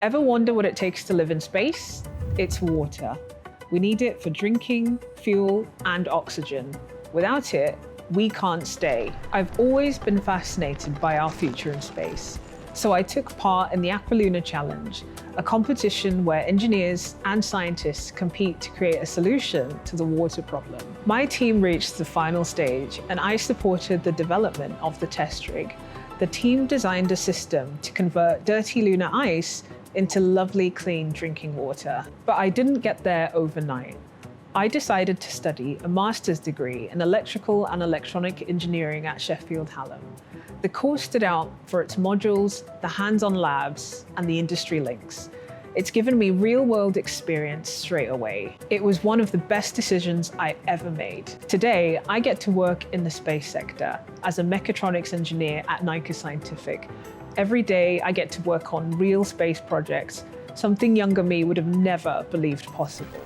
Ever wonder what it takes to live in space? It's water. We need it for drinking, fuel, and oxygen. Without it, we can't stay. I've always been fascinated by our future in space. So I took part in the Aqualuna Challenge, a competition where engineers and scientists compete to create a solution to the water problem. My team reached the final stage, and I supported the development of the test rig. The team designed a system to convert dirty lunar ice into lovely, clean drinking water. But I didn't get there overnight. I decided to study a master's degree in electrical and electronic engineering at Sheffield Hallam. The course stood out for its modules, the hands-on labs, and the industry links. It's given me real-world experience straight away. It was one of the best decisions I ever made. Today, I get to work in the space sector as a mechatronics engineer at Nike Scientific. Every day, I get to work on real space projects, something younger me would have never believed possible.